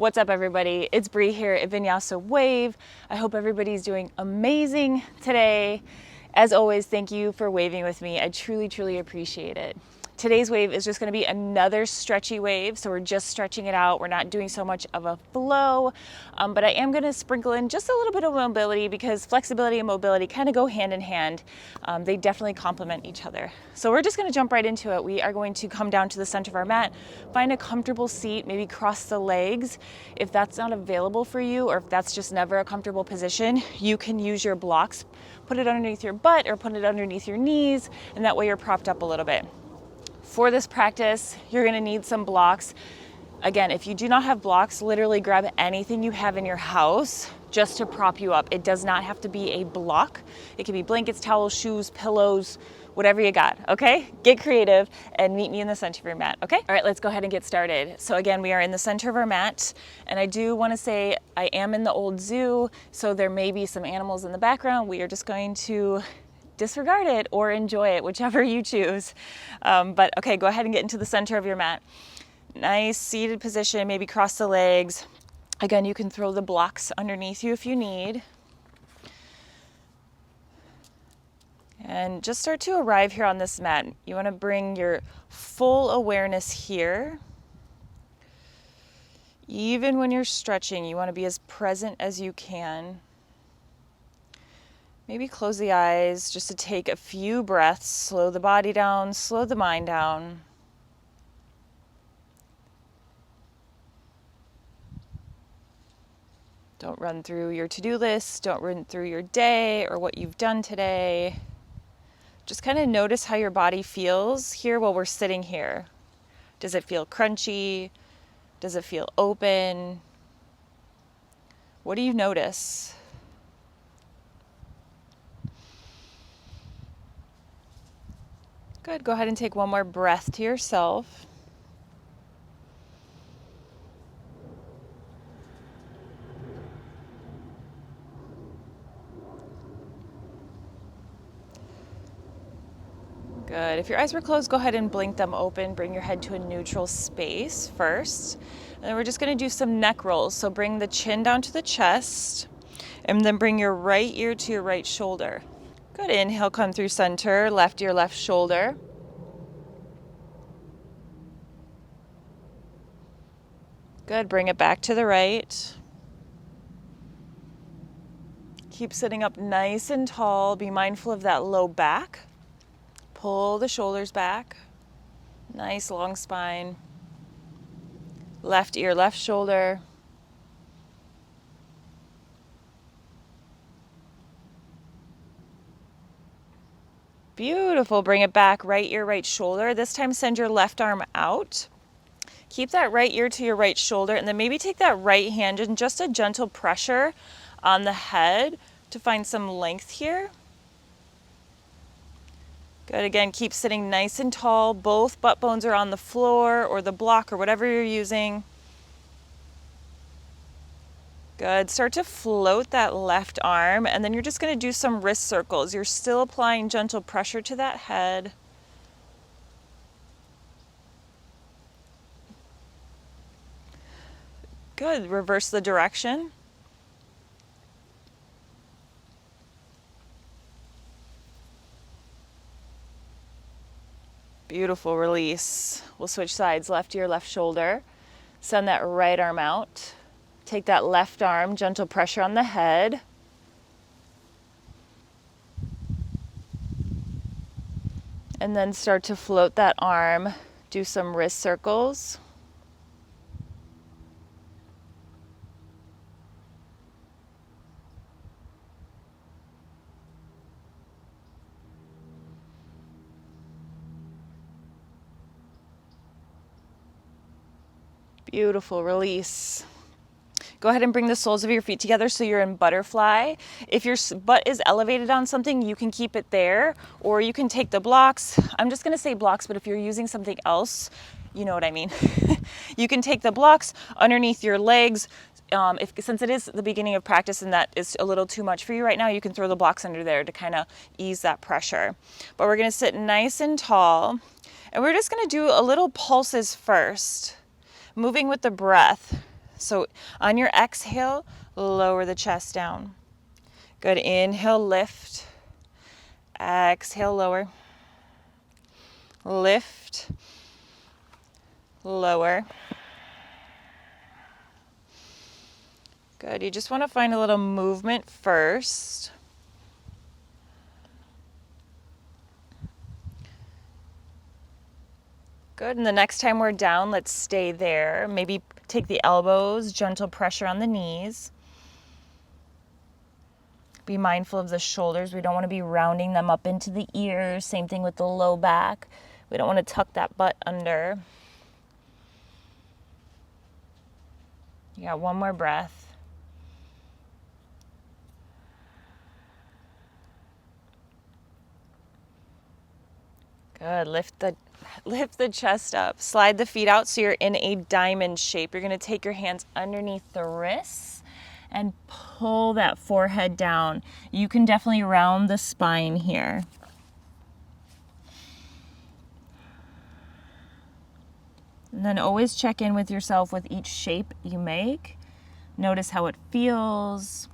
What's up, everybody? It's Bree here at VINYASA Wave. I hope everybody's doing amazing today. As always, thank you for waving with me. I truly, truly appreciate it. Today's wave is just going to be another stretchy wave, so we're just stretching it out. We're not doing so much of a flow, but I am going to sprinkle in just a little bit of mobility because flexibility and mobility kind of go hand in hand. They definitely complement each other. So we're just going to jump right into it. We are going to come down to the center of our mat, find a comfortable seat, maybe cross the legs. If that's not available for you, or if that's just never a comfortable position, you can use your blocks. Put it underneath your butt or put it underneath your knees, and that way you're propped up a little bit. For this practice, you're gonna need some blocks. Again, if you do not have blocks, literally grab anything you have in your house just to prop you up. It does not have to be a block. It can be blankets, towels, shoes, pillows, whatever you got, okay? Get creative and meet me in the center of your mat, okay? All right, let's go ahead and get started. So again, we are in the center of our mat, and I do wanna say I am in the old zoo, so there may be some animals in the background. We are just going to disregard it or enjoy it, whichever you choose. But okay, go ahead and get into the center of your mat. Nice seated position, maybe cross the legs. Again, you can throw the blocks underneath you if you need. And just start to arrive here on this mat. You want to bring your full awareness here. Even when you're stretching, you want to be as present as you can. Maybe close the eyes just to take a few breaths. Slow the body down, slow the mind down. Don't run through your to-do list. Don't run through your day or what you've done today. Just kind of notice how your body feels here while we're sitting here. Does it feel crunchy? Does it feel open? What do you notice? Good, go ahead and take one more breath to yourself. Good, if your eyes were closed, go ahead and blink them open. Bring your head to a neutral space first. And then we're just gonna do some neck rolls. So bring the chin down to the chest, and then bring your right ear to your right shoulder. Good, inhale, come through center, left ear, left shoulder. Good, bring it back to the right. Keep sitting up nice and tall. Be mindful of that low back. Pull the shoulders back. Nice long spine. Left ear, left shoulder. Beautiful, bring it back, right ear, right shoulder. This time send your left arm out. Keep that right ear to your right shoulder, and then maybe take that right hand and just a gentle pressure on the head to find some length here. Good, again, keep sitting nice and tall. Both butt bones are on the floor or the block or whatever you're using. Good, start to float that left arm, and then you're just gonna do some wrist circles. You're still applying gentle pressure to that head. Good, reverse the direction. Beautiful, release. We'll switch sides, left ear, left shoulder. Send that right arm out. Take that left arm, gentle pressure on the head. And then start to float that arm. Do some wrist circles. Beautiful, release. Go ahead and bring the soles of your feet together so you're in butterfly. If your butt is elevated on something, you can keep it there, or you can take the blocks. I'm just gonna say blocks, but if you're using something else, you know what I mean. You can take the blocks underneath your legs. Since it is the beginning of practice and that is a little too much for you right now, you can throw the blocks under there to kind of ease that pressure. But we're gonna sit nice and tall, and we're just gonna do a little pulses first, moving with the breath. So on your exhale, lower the chest down. Good. Inhale, lift. Exhale, lower. Lift. Lower. Good. You just want to find a little movement first. Good. And the next time we're down, let's stay there. Maybe take the elbows, gentle pressure on the knees. Be mindful of the shoulders. We don't want to be rounding them up into the ears. Same thing with the low back. We don't want to tuck that butt under. You got one more breath. Good. Lift the chest up. Slide the feet out so you're in a diamond shape. You're going to take your hands underneath the wrists and pull that forehead down. You can definitely round the spine here. And then always check in with yourself with each shape you make. Notice how it feels.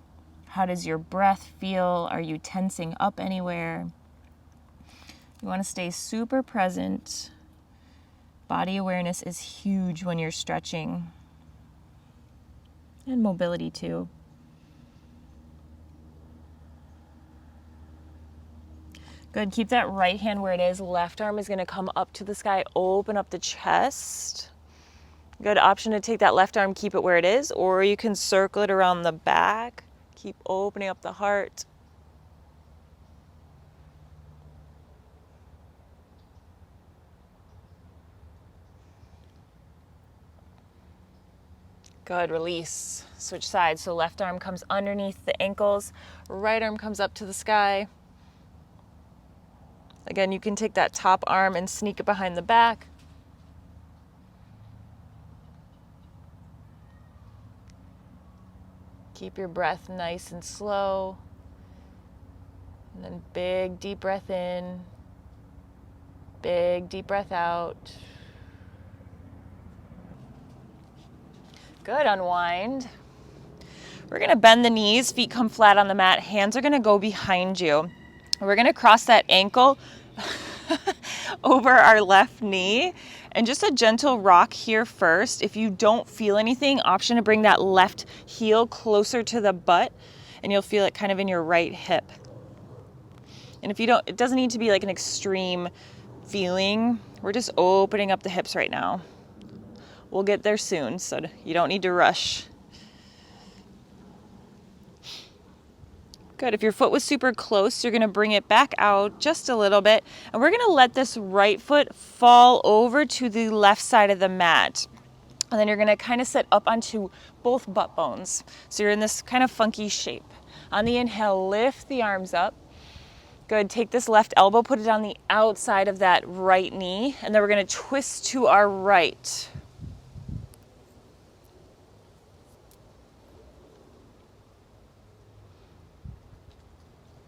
How does your breath feel? Are you tensing up anywhere? You want to stay super present. Body awareness is huge when you're stretching. And mobility too. Good. Keep that right hand where it is. Left arm is going to come up to the sky. Open up the chest. Good option to take that left arm, keep it where it is, or you can circle it around the back. Keep opening up the heart. Good, release. Switch sides. So left arm comes underneath the ankles, right arm comes up to the sky. Again, you can take that top arm and sneak it behind the back. Keep your breath nice and slow. And then big, deep breath in. Big, deep breath out. Good, unwind. We're gonna bend the knees, feet come flat on the mat, hands are gonna go behind you. We're gonna cross that ankle over our left knee and just a gentle rock here first. If you don't feel anything, option to bring that left heel closer to the butt and you'll feel it kind of in your right hip. And if you don't, it doesn't need to be like an extreme feeling. We're just opening up the hips right now. We'll get there soon, so you don't need to rush. Good. If your foot was super close, you're going to bring it back out just a little bit. And we're going to let this right foot fall over to the left side of the mat. And then you're going to kind of sit up onto both butt bones. So you're in this kind of funky shape. On the inhale, lift the arms up. Good. Take this left elbow, put it on the outside of that right knee. And then we're going to twist to our right.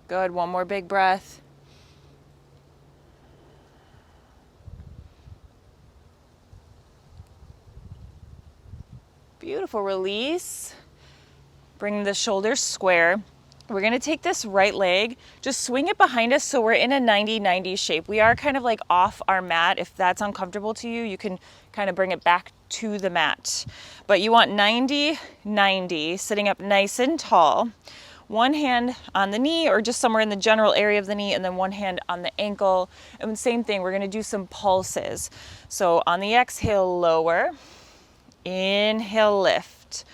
Good. One more big breath. Beautiful. Release. Bring the shoulders square. We're going to take this right leg, just swing it behind us so we're in a 90-90 shape. We are kind of like off our mat. If that's uncomfortable to you, you can kind of bring it back to the mat. But you want 90-90, sitting up nice and tall. One hand on the knee or just somewhere in the general area of the knee, and then one hand on the ankle. And same thing, we're going to do some pulses. So on the exhale, lower. Inhale, lift.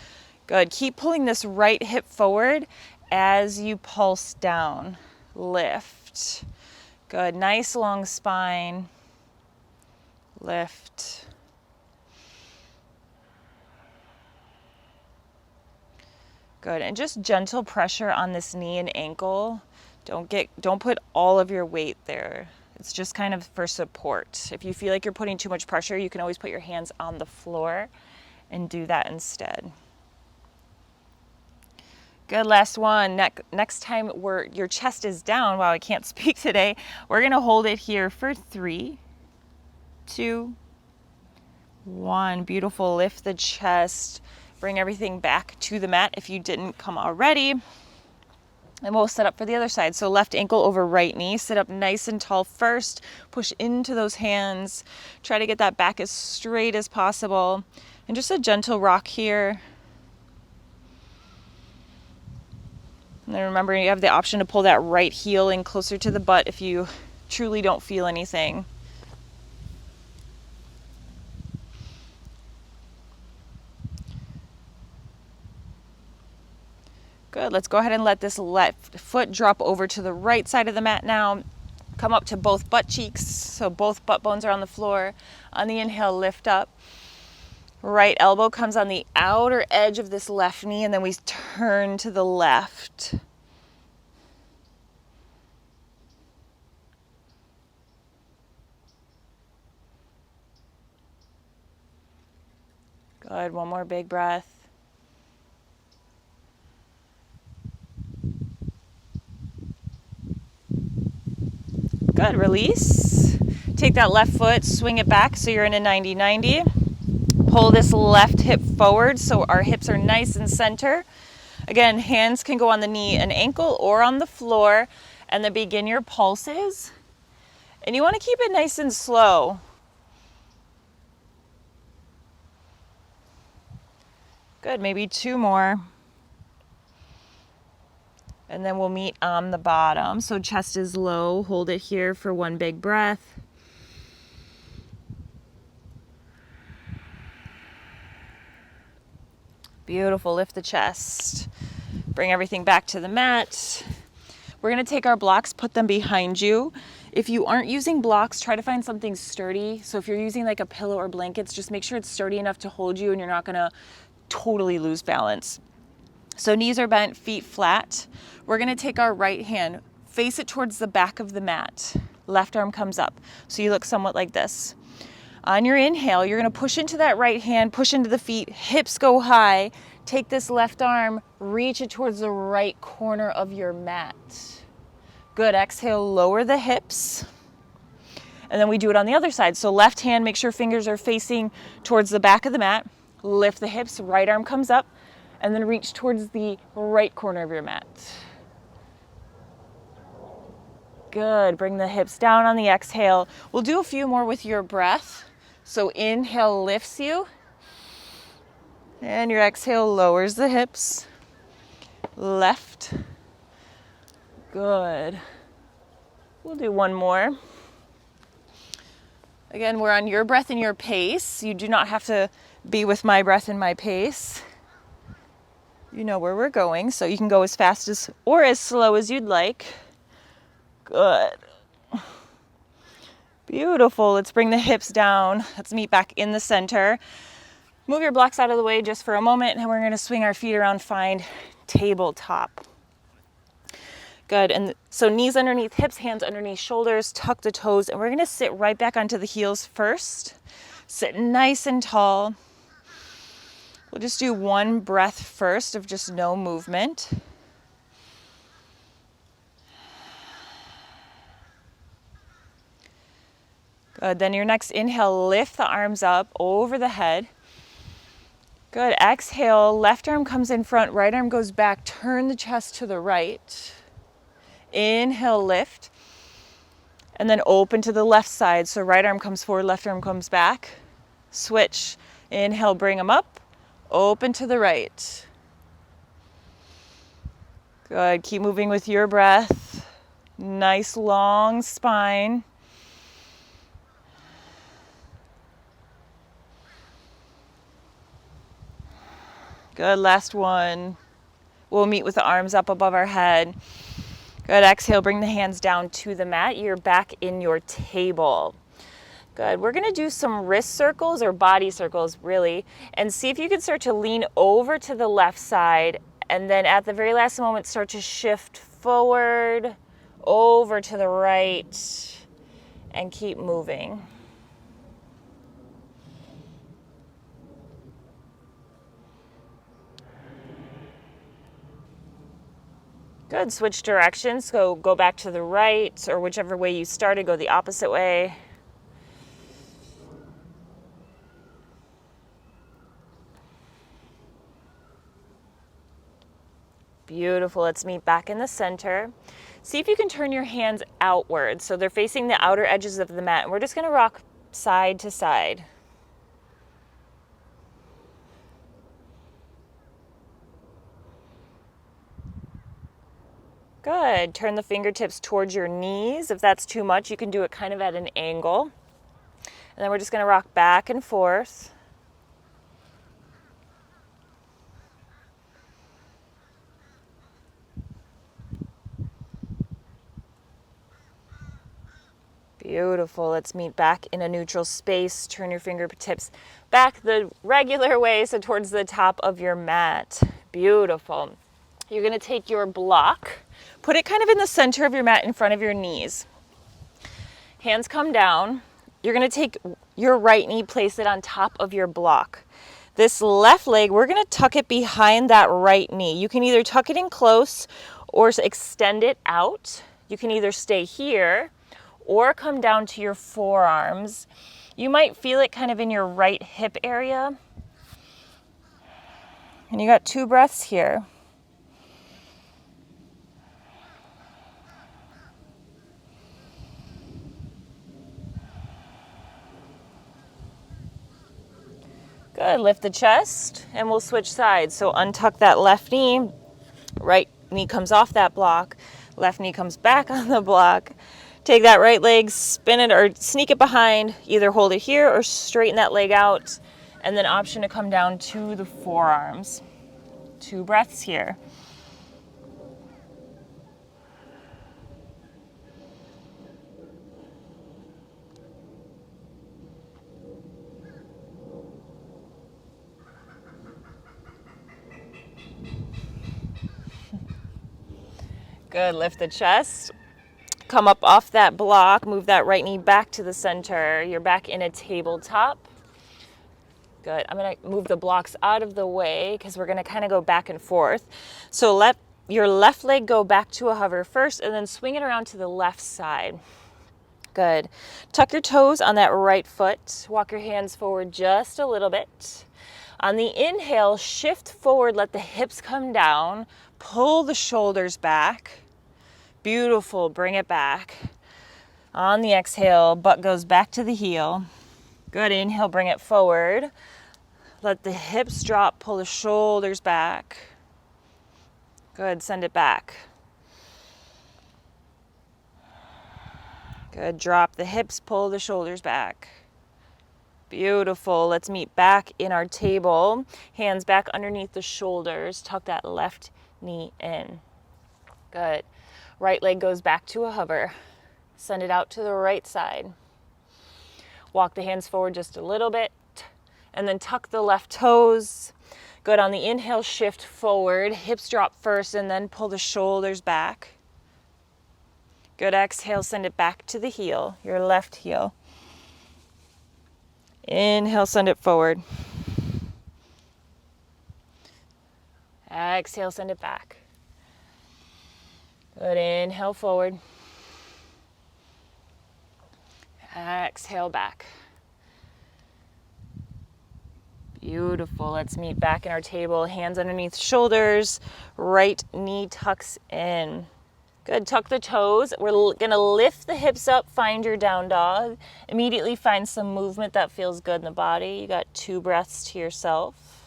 Good. Keep pulling this right hip forward as you pulse down. Lift. Good. Nice long spine. Lift. Good. And just gentle pressure on this knee and ankle. Don't put all of your weight there. It's just kind of for support. If you feel like you're putting too much pressure, you can always put your hands on the floor and do that instead. Good. Last one. Next time your chest is down, wow, I can't speak today, we're going to hold it here for 3, 2, 1. Beautiful. Lift the chest. Bring everything back to the mat if you didn't come already. And we'll set up for the other side. So left ankle over right knee. Sit up nice and tall first. Push into those hands. Try to get that back as straight as possible. And just a gentle rock here. And then remember, you have the option to pull that right heel in closer to the butt if you truly don't feel anything. Good, let's go ahead and let this left foot drop over to the right side of the mat now. Come up to both butt cheeks, so both butt bones are on the floor. On the inhale, lift up. Right elbow comes on the outer edge of this left knee, and then we turn to the left. Good, one more big breath. Good, release. Take that left foot, swing it back so you're in a 90-90. Pull this left hip forward so our hips are nice and center. Again, hands can go on the knee and ankle or on the floor, and then begin your pulses. And you want to keep it nice and slow. Good, maybe two more. And then we'll meet on the bottom. So chest is low, hold it here for one big breath. Beautiful, lift the chest. Bring everything back to the mat. We're gonna take our blocks, put them behind you. If you aren't using blocks, try to find something sturdy. So if you're using like a pillow or blankets, just make sure it's sturdy enough to hold you and you're not gonna totally lose balance. So knees are bent, feet flat. We're gonna take our right hand, face it towards the back of the mat. Left arm comes up. So you look somewhat like this. On your inhale, you're gonna push into that right hand, push into the feet, hips go high. Take this left arm, reach it towards the right corner of your mat. Good, exhale, lower the hips. And then we do it on the other side. So left hand, make sure fingers are facing towards the back of the mat. Lift the hips, right arm comes up, and then reach towards the right corner of your mat. Good, bring the hips down on the exhale. We'll do a few more with your breath. So inhale lifts you, and your exhale lowers the hips. Left. Good. We'll do one more. Again, we're on your breath and your pace. You do not have to be with my breath and my pace. You know where we're going, so you can go as fast as or as slow as you'd like. Good. Beautiful. Let's bring the hips down. Let's meet back in the center. Move your blocks out of the way just for a moment, and we're going to swing our feet around, find tabletop. Good. And so knees underneath hips, hands underneath shoulders, tuck the toes, and we're going to sit right back onto the heels first. Sit nice and tall. We'll just do one breath first of just no movement. Good. Then your next inhale, lift the arms up over the head. Good. Exhale, left arm comes in front, right arm goes back. Turn the chest to the right. Inhale, lift. And then open to the left side. So right arm comes forward, left arm comes back. Switch. Inhale, bring them up. Open to the right. Good. Keep moving with your breath. Nice long spine. Good. Last one. We'll meet with the arms up above our head. Good. Exhale, bring the hands down to the mat. You're back in your table. Good. We're going to do some wrist circles or body circles, really, and see if you can start to lean over to the left side, and then at the very last moment, start to shift forward, over to the right, and keep moving. Good. Switch directions. So go back to the right, or whichever way you started, go the opposite way. Beautiful. Let's meet back in the center. See if you can turn your hands outward so they're facing the outer edges of the mat. And we're just going to rock side to side. Good. Turn the fingertips towards your knees. If that's too much, you can do it kind of at an angle. And then we're just going to rock back and forth. Beautiful. Let's meet back in a neutral space. Turn your fingertips back the regular way, so towards the top of your mat. Beautiful. You're going to take your block, put it kind of in the center of your mat in front of your knees. Hands come down. You're going to take your right knee, place it on top of your block. This left leg, we're going to tuck it behind that right knee. You can either tuck it in close or extend it out. You can either stay here or come down to your forearms. You might feel it kind of in your right hip area. And you got 2 breaths here. Good, lift the chest and we'll switch sides. So untuck that left knee, right knee comes off that block, left knee comes back on the block. Take that right leg, spin it or sneak it behind, either hold it here or straighten that leg out, and then option to come down to the forearms. 2 breaths here. Good, lift the chest. Come up off that block, move that right knee back to the center. You're back in a tabletop. Good. I'm going to move the blocks out of the way because we're going to kind of go back and forth. So let your left leg go back to a hover first and then swing it around to the left side. Good. Tuck your toes on that right foot. Walk your hands forward just a little bit. On the inhale, shift forward, let the hips come down. Pull the shoulders back. Beautiful, bring it back. On the exhale, butt goes back to the heel. Good, inhale, bring it forward. Let the hips drop, pull the shoulders back. Good, send it back. Good, drop the hips, pull the shoulders back. Beautiful, let's meet back in our table. Hands back underneath the shoulders, tuck that left knee in. Good. Right leg goes back to a hover. Send it out to the right side. Walk the hands forward just a little bit and then tuck the left toes. Good, on the inhale, shift forward. Hips drop first and then pull the shoulders back. Good, exhale, send it back to the heel, your left heel. Inhale, send it forward. Exhale, send it back. Good, inhale forward. Exhale back. Beautiful, let's meet back in our table. Hands underneath shoulders, right knee tucks in. Good, tuck the toes. We're gonna lift the hips up, find your down dog. Immediately find some movement that feels good in the body. You got 2 breaths to yourself.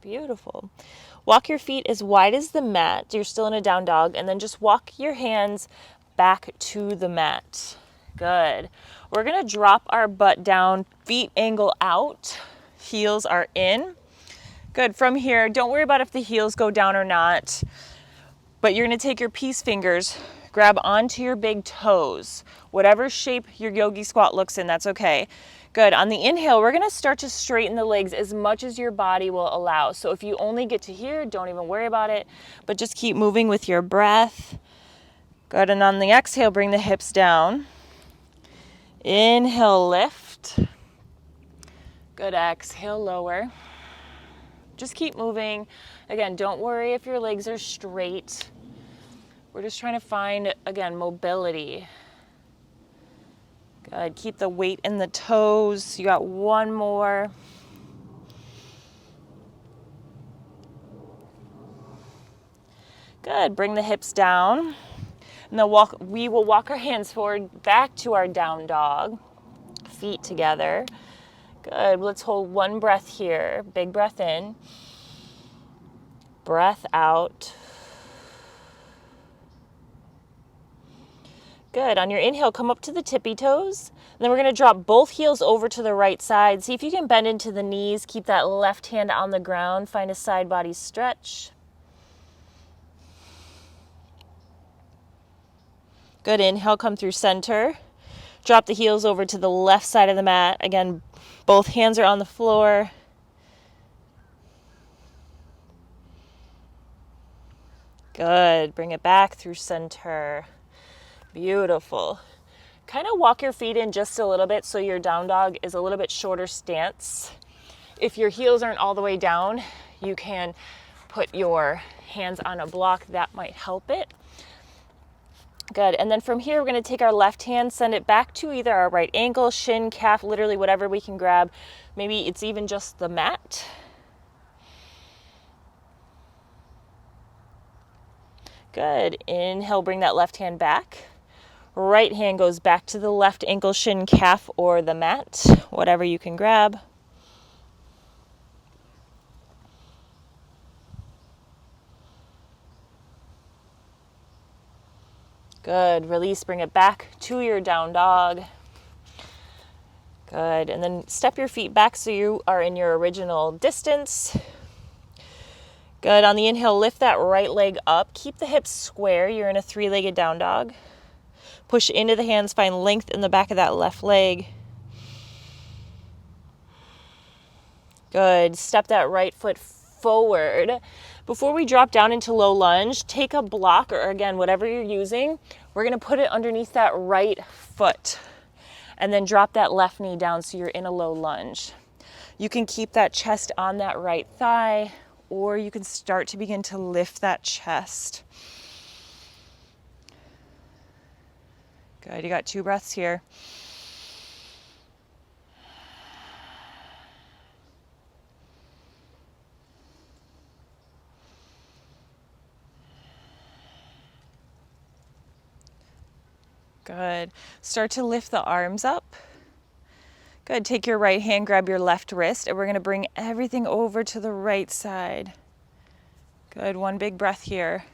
Beautiful. Walk your feet as wide as the mat. You're still in a down dog, and then just walk your hands back to the mat. Good. We're going to drop our butt down, feet angle out, heels are in. Good. From here, don't worry about if the heels go down or not, but you're going to take your peace fingers, grab onto your big toes. Whatever shape your yogi squat looks in, that's okay. Good. On the inhale, we're going to start to straighten the legs as much as your body will allow. So if you only get to here, don't even worry about it, but just keep moving with your breath. Good. And on the exhale, bring the hips down. Inhale, lift. Good. Exhale, lower. Just keep moving. Again, don't worry if your legs are straight. We're just trying to find, again, mobility. Good, keep the weight in the toes. You got one more. Good, bring the hips down. And then we will walk our hands forward back to our down dog. Feet together. Good, let's hold one breath here. Big breath in. Breath out. Good, on your inhale, come up to the tippy toes. And then we're gonna drop both heels over to the right side. See if you can bend into the knees. Keep that left hand on the ground. Find a side body stretch. Good, inhale, come through center. Drop the heels over to the left side of the mat. Again, both hands are on the floor. Good, bring it back through center. Beautiful. Kind of walk your feet in just a little bit so your down dog is a little bit shorter stance. If your heels aren't all the way down, you can put your hands on a block. That might help it. Good, and then from here, we're gonna take our left hand, send it back to either our right ankle, shin, calf, literally whatever we can grab. Maybe it's even just the mat. Good, inhale, bring that left hand back. Right hand goes back to the left ankle, shin, calf, or the mat, whatever you can grab. Good, release, bring it back to your down dog. Good, and then step your feet back so you are in your original distance. Good, on the inhale, lift that right leg up. Keep the hips square, you're in a three-legged down dog. Push into the hands, find length in the back of that left leg. Good, step that right foot forward. Before we drop down into low lunge, take a block, or again, whatever you're using, we're gonna put it underneath that right foot. And then drop that left knee down so you're in a low lunge. You can keep that chest on that right thigh, or you can start to begin to lift that chest. Good, you got 2 breaths here. Good, start to lift the arms up. Good, take your right hand, grab your left wrist, and we're gonna bring everything over to the right side. Good, one big breath here.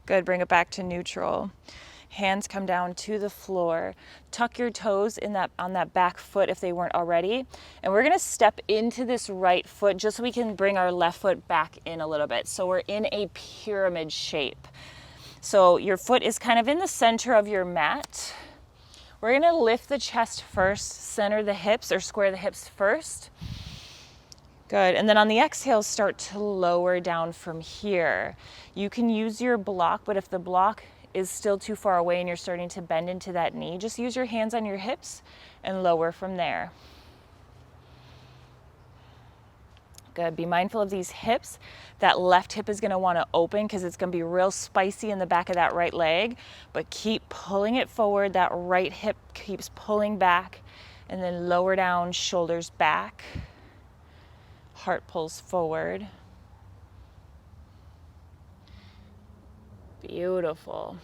Good, bring it back to neutral. Hands come down to the floor. Tuck your toes on that back foot if they weren't already. And we're gonna step into this right foot just so we can bring our left foot back in a little bit. So we're in a pyramid shape. So your foot is kind of in the center of your mat. We're gonna lift the chest first, center the hips or square the hips first. Good, and then on the exhale, start to lower down from here. You can use your block, but if the block is still too far away and you're starting to bend into that knee, just use your hands on your hips and lower from there. Good, be mindful of these hips. That left hip is gonna wanna open because it's gonna be real spicy in the back of that right leg, but keep pulling it forward. That right hip keeps pulling back, and then lower down, shoulders back. Heart pulls forward. Beautiful.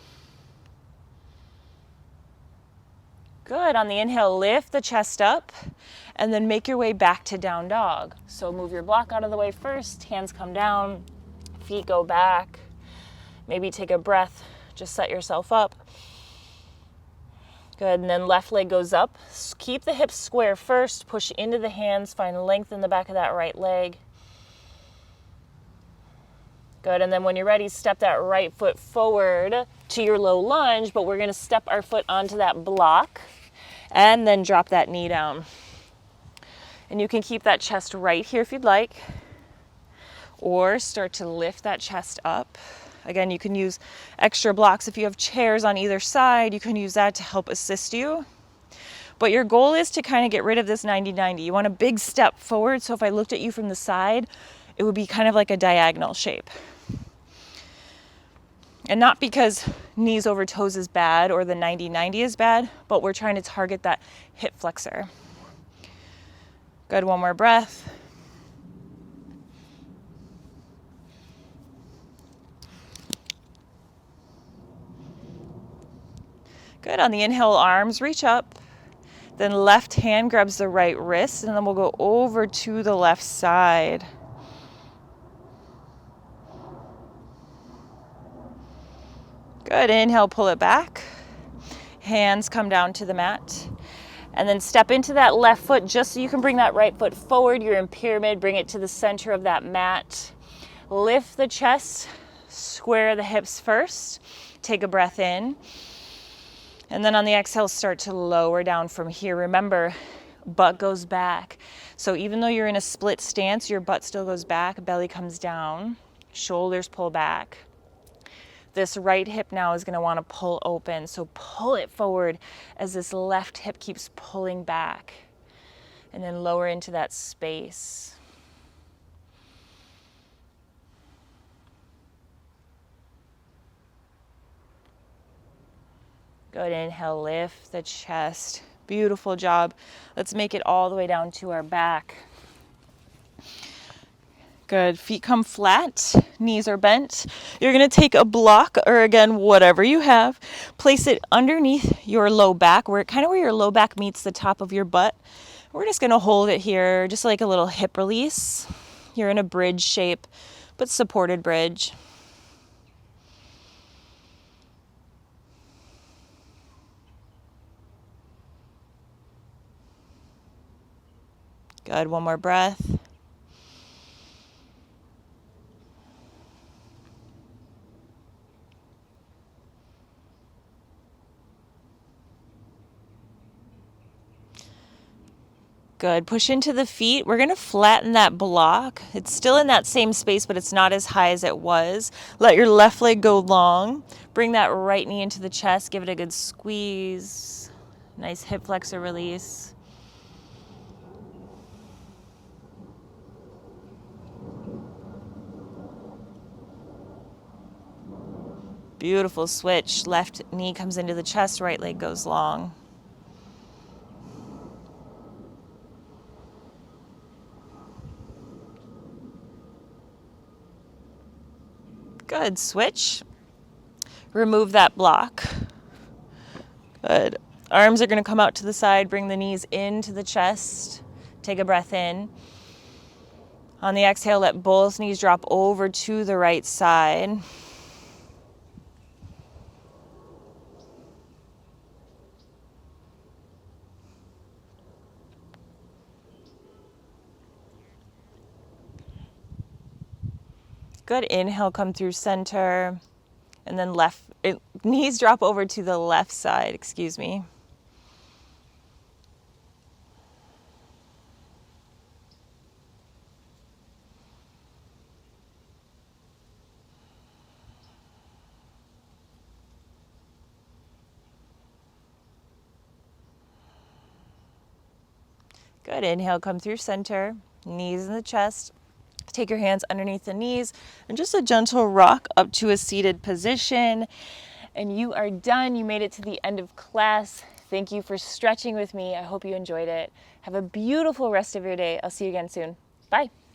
Good, on the inhale, lift the chest up and then make your way back to down dog. So move your block out of the way first, hands come down, feet go back. Maybe take a breath, just set yourself up. Good, and then left leg goes up. Keep the hips square first, push into the hands, find length in the back of that right leg. Good, and then when you're ready, step that right foot forward to your low lunge, but we're gonna step our foot onto that block and then drop that knee down. And you can keep that chest right here if you'd like, or start to lift that chest up. Again, you can use extra blocks. If you have chairs on either side, you can use that to help assist you. But your goal is to kind of get rid of this 90-90. You want a big step forward, so if I looked at you from the side, it would be kind of like a diagonal shape. And not because knees over toes is bad or the 90-90 is bad, but we're trying to target that hip flexor. Good, one more breath. Good, on the inhale, arms reach up. Then left hand grabs the right wrist, and then we'll go over to the left side. Good, inhale, pull it back. Hands come down to the mat. And then step into that left foot just so you can bring that right foot forward. You're in pyramid, bring it to the center of that mat. Lift the chest, square the hips first. Take a breath in. And then on the exhale, start to lower down from here. Remember, butt goes back. So even though you're in a split stance, your butt still goes back, belly comes down, shoulders pull back. This right hip now is going to want to pull open. So pull it forward as this left hip keeps pulling back. And then lower into that space. Good, inhale, lift the chest. Beautiful job. Let's make it all the way down to our back. Good, feet come flat, knees are bent. You're gonna take a block, or again, whatever you have, place it underneath your low back, where your low back meets the top of your butt. We're just gonna hold it here, just like a little hip release. You're in a bridge shape, but supported bridge. Good, one more breath. Good, push into the feet. We're gonna flatten that block. It's still in that same space, but it's not as high as it was. Let your left leg go long. Bring that right knee into the chest. Give it a good squeeze. Nice hip flexor release. Beautiful switch. Left knee comes into the chest, right leg goes long. Good, switch. Remove that block. Good. Arms are gonna come out to the side, bring the knees into the chest. Take a breath in. On the exhale, let both knees drop over to the right side. Good, inhale, come through center, and then knees drop over to the left side, excuse me. Good, inhale, come through center, knees in the chest. Take your hands underneath the knees and just a gentle rock up to a seated position. And you are done. You made it to the end of class. Thank you for stretching with me. I hope you enjoyed it. Have a beautiful rest of your day. I'll see you again soon. Bye.